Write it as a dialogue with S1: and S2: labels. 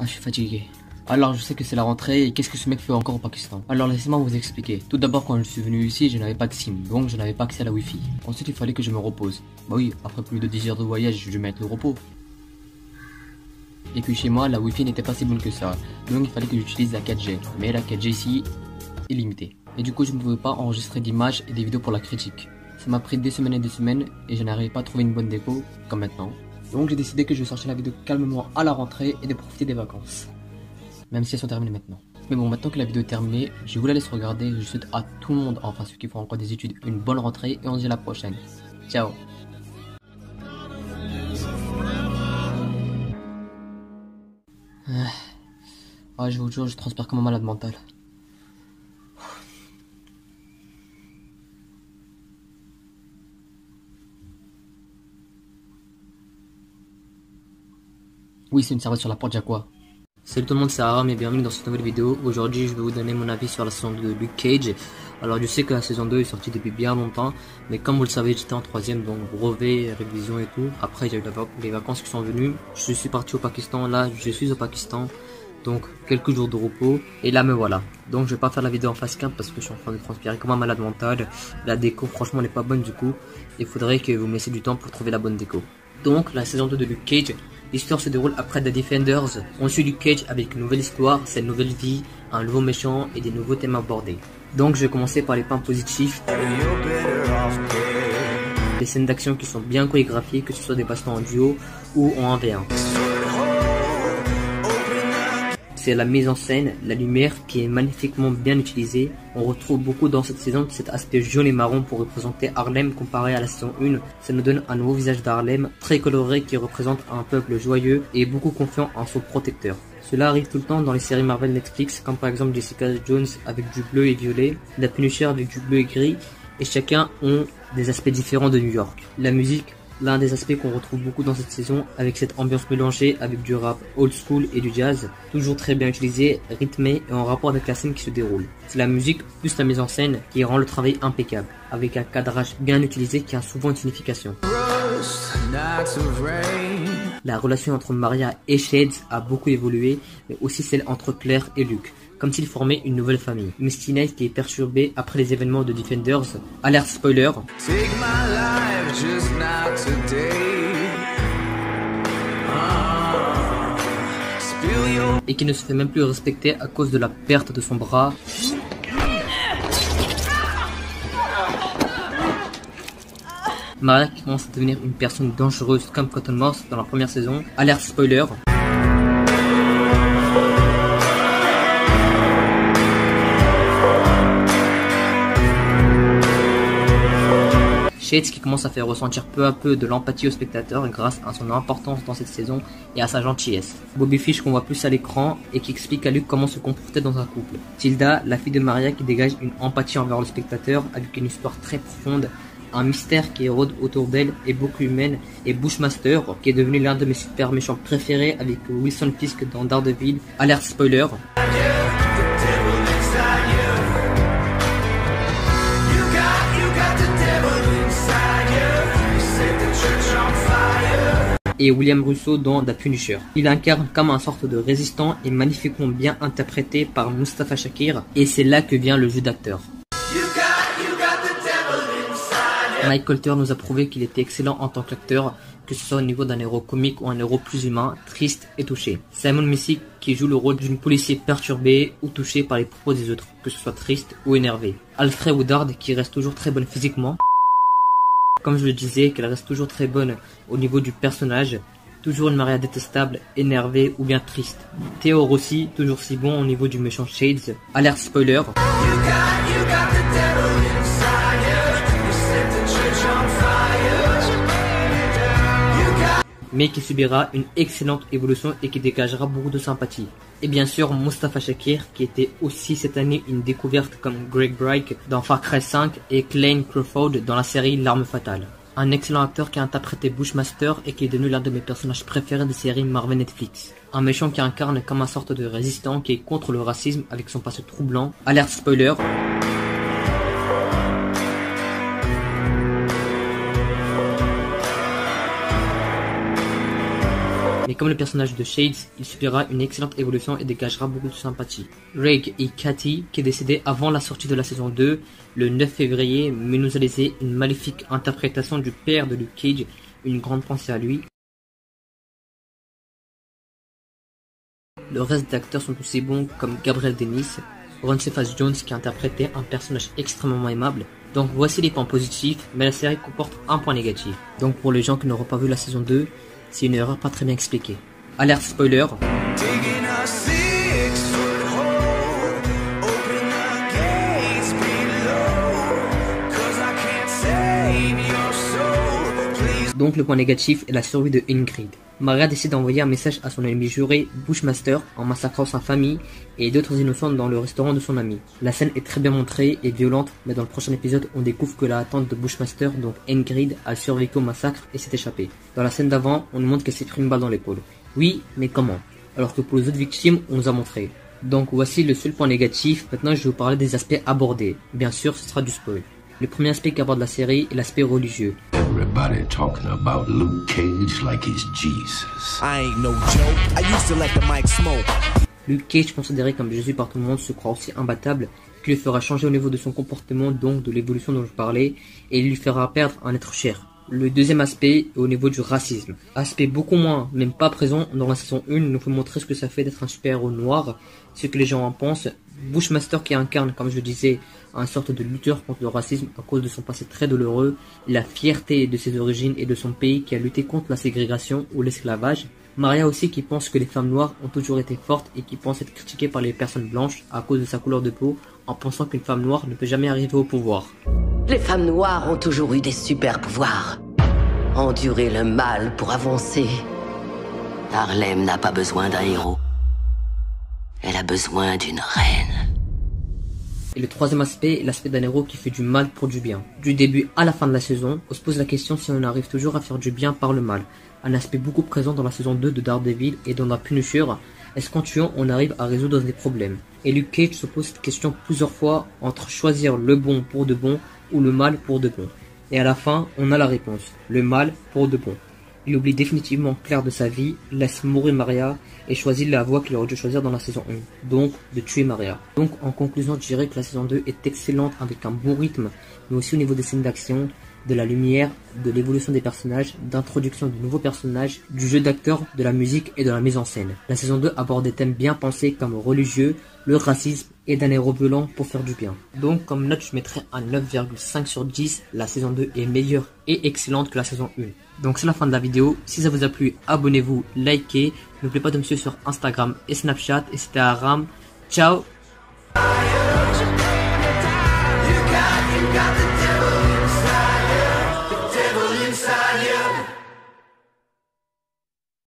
S1: Ah, je suis fatigué. Alors, je sais que c'est la rentrée et qu'est-ce que ce mec fait encore au Pakistan? Alors, laissez-moi vous expliquer. Tout d'abord, quand je suis venu ici, je n'avais pas de SIM, donc je n'avais pas accès à la Wi-Fi. Ensuite, il fallait que je me repose. Bah oui, après plus de 10 heures de voyage, je vais mettre le repos. Et puis chez moi, la Wi-Fi n'était pas si bonne que ça. Donc, il fallait que j'utilise la 4G. Mais la 4G ici est limitée. Et du coup, je ne pouvais pas enregistrer d'images et des vidéos pour la critique. Ça m'a pris des semaines et je n'arrivais pas à trouver une bonne déco, comme maintenant. Donc, j'ai décidé que je sortais la vidéo calmement à la rentrée et de profiter des vacances. Même si elles sont terminées maintenant. Mais bon, maintenant que la vidéo est terminée, je vous la laisse regarder. Je souhaite à tout le monde, enfin ceux qui font encore des études, une bonne rentrée et on se dit à la prochaine. Ciao. Ah, je vous jure, je transpire comme un malade mental. Oui, c'est une serviette sur la porte, j'ai quoi? Salut tout le monde, c'est Aram et bienvenue dans cette nouvelle vidéo. Aujourd'hui, je vais vous donner mon avis sur la saison 2 de Luke Cage. Alors, je sais que la saison 2 est sortie depuis bien longtemps, mais comme vous le savez, j'étais en troisième, donc brevet, révision et tout. Après, j'ai eu les vacances qui sont venues. Je suis parti au Pakistan, là, je suis au Pakistan. Donc, quelques jours de repos, et là me voilà. Donc, je vais pas faire la vidéo en face cam parce que je suis en train de transpirer comme un malade mental. La déco, franchement, n'est pas bonne du coup. Il faudrait que vous me laissiez du temps pour trouver la bonne déco. Donc, la saison 2 de Luke Cage. L'histoire se déroule après The Defenders. On suit Luke Cage avec une nouvelle histoire, sa nouvelle vie, un nouveau méchant et des nouveaux thèmes abordés. Donc je vais commencer par les points positifs. Des scènes d'action qui sont bien chorégraphiées, que ce soit des bastons en duo ou en 1v1. C'est la mise en scène, la lumière qui est magnifiquement bien utilisée. On retrouve beaucoup dans cette saison cet aspect jaune et marron pour représenter Harlem comparé à la saison 1. Ça nous donne un nouveau visage d'Harlem, très coloré qui représente un peuple joyeux et beaucoup confiant en son protecteur. Cela arrive tout le temps dans les séries Marvel Netflix, comme par exemple Jessica Jones avec du bleu et violet, la Punisher avec du bleu et gris, et chacun ont des aspects différents de New York. La musique, l'un des aspects qu'on retrouve beaucoup dans cette saison, avec cette ambiance mélangée avec du rap old school et du jazz, toujours très bien utilisé, rythmé et en rapport avec la scène qui se déroule. C'est la musique plus la mise en scène qui rend le travail impeccable, avec un cadrage bien utilisé qui a souvent une signification. La relation entre Maria et Shades a beaucoup évolué, mais aussi celle entre Claire et Luke, comme s'ils formaient une nouvelle famille. Misty Knight qui est perturbée après les événements de Defenders, alerte spoiler, et qui ne se fait même plus respecter à cause de la perte de son bras. Maria qui commence à devenir une personne dangereuse comme Cottonmouth dans la première saison, alerte spoiler. Shades qui commence à faire ressentir peu à peu de l'empathie au spectateur grâce à son importance dans cette saison et à sa gentillesse. Bobby Fish qu'on voit plus à l'écran et qui explique à Luke comment se comporter dans un couple. Tilda, la fille de Maria qui dégage une empathie envers le spectateur avec une histoire très profonde, un mystère qui rôde autour d'elle et beaucoup humaine, et Bushmaster qui est devenu l'un de mes super méchants préférés avec Wilson Fisk dans Daredevil, alerte spoiler. Et William Russo dans The Punisher. Il incarne comme un sorte de résistant et magnifiquement bien interprété par Mustafa Shakir, et c'est là que vient le jeu d'acteur. Mike Colter nous a prouvé qu'il était excellent en tant qu'acteur, que ce soit au niveau d'un héros comique ou un héros plus humain, triste et touché. Simon Missick qui joue le rôle d'une policier perturbée ou touchée par les propos des autres, que ce soit triste ou énervé. Alfred Woodard qui reste toujours très bonne physiquement. Comme je le disais, qu'elle reste toujours très bonne au niveau du personnage, toujours une Maria détestable, énervée ou bien triste. Theo Rossi, toujours si bon au niveau du méchant Shades, alerte spoiler. Mais qui subira une excellente évolution et qui dégagera beaucoup de sympathie. Et bien sûr Mustafa Shakir qui était aussi cette année une découverte comme Greg Brake dans Far Cry 5 et Clayne Crawford dans la série L'Arme Fatale. Un excellent acteur qui a interprété Bushmaster et qui est devenu l'un de mes personnages préférés des séries Marvel Netflix. Un méchant qui incarne comme un sorte de résistant qui est contre le racisme avec son passé troublant. Alerte spoiler. mais comme le personnage de Shades, il subira une excellente évolution et dégagera beaucoup de sympathie. Rake et Cathy, qui est décédé avant la sortie de la saison 2, le 9 février, mais nous a laissé une maléfique interprétation du père de Luke Cage, une grande pensée à lui. Le reste des acteurs sont aussi bons comme Gabriel Dennis, Ron Cephas Jones qui interprétait un personnage extrêmement aimable. Donc voici les points positifs, mais la série comporte un point négatif. Donc pour les gens qui n'auront pas vu la saison 2, c'est une erreur pas très bien expliquée. Alerte spoiler. Donc le point négatif est la survie de Ingrid. Maria décide d'envoyer un message à son ennemi juré Bushmaster en massacrant sa famille et d'autres innocents dans le restaurant de son ami. La scène est très bien montrée et violente, mais dans le prochain épisode on découvre que la tante de Bushmaster, donc Ingrid, a survécu au massacre et s'est échappée. Dans la scène d'avant, on nous montre qu'elle s'est pris une balle dans l'épaule. Oui, mais comment? Alors que pour les autres victimes, on nous a montré. Donc voici le seul point négatif. Maintenant je vais vous parler des aspects abordés. Bien sûr, ce sera du spoil. Le premier aspect qu'aborde la série est l'aspect religieux.
S2: Everybody talking about Luke Cage like he's Jesus.
S3: I ain't no joke. I used to let the mic smoke.
S1: Luke Cage, considéré comme Jésus par tout le monde, se croit aussi imbattable, qui lui fera changer au niveau de son comportement, donc de l'évolution dont je parlais, et il lui fera perdre un être cher. Le deuxième aspect est au niveau du racisme. Aspect beaucoup moins, même pas présent dans la saison 1, nous faut montrer ce que ça fait d'être un super-héros noir, ce que les gens en pensent. Bushmaster qui incarne, comme je le disais, une sorte de lutteur contre le racisme à cause de son passé très douloureux, la fierté de ses origines et de son pays qui a lutté contre la ségrégation ou l'esclavage. Maria aussi qui pense que les femmes noires ont toujours été fortes et qui pense être critiquée par les personnes blanches à cause de sa couleur de peau en pensant qu'une femme noire ne peut jamais arriver au pouvoir.
S4: Les femmes noires ont toujours eu des super pouvoirs. Endurer le mal pour avancer. Harlem n'a pas besoin d'un héros. Elle a besoin d'une reine.
S1: Et le troisième aspect est l'aspect d'un héros qui fait du mal pour du bien. Du début à la fin de la saison, on se pose la question si on arrive toujours à faire du bien par le mal. Un aspect beaucoup présent dans la saison 2 de Daredevil et dans la Punisher, est-ce qu'en tuant on arrive à résoudre des problèmes? Et Luke Cage se pose cette question plusieurs fois entre choisir le bon pour de bon ou le mal pour de bon. Et à la fin, on a la réponse, le mal pour de bon. Il oublie définitivement Claire de sa vie, laisse mourir Maria et choisit la voie qu'il aurait dû choisir dans la saison 1, donc de tuer Maria. Donc en conclusion, je dirais que la saison 2 est excellente avec un bon rythme, mais aussi au niveau des scènes d'action, de la lumière, de l'évolution des personnages, d'introduction de nouveaux personnages, du jeu d'acteurs, de la musique et de la mise en scène. La saison 2 aborde des thèmes bien pensés comme le religieux, le racisme et d'un héros violent pour faire du bien. Donc comme note je mettrais un 9,5 sur 10, la saison 2 est meilleure et excellente que la saison 1. Donc c'est la fin de la vidéo, si ça vous a plu, abonnez-vous, likez, n'oubliez pas de me suivre sur Instagram et Snapchat et c'était Aram, ciao.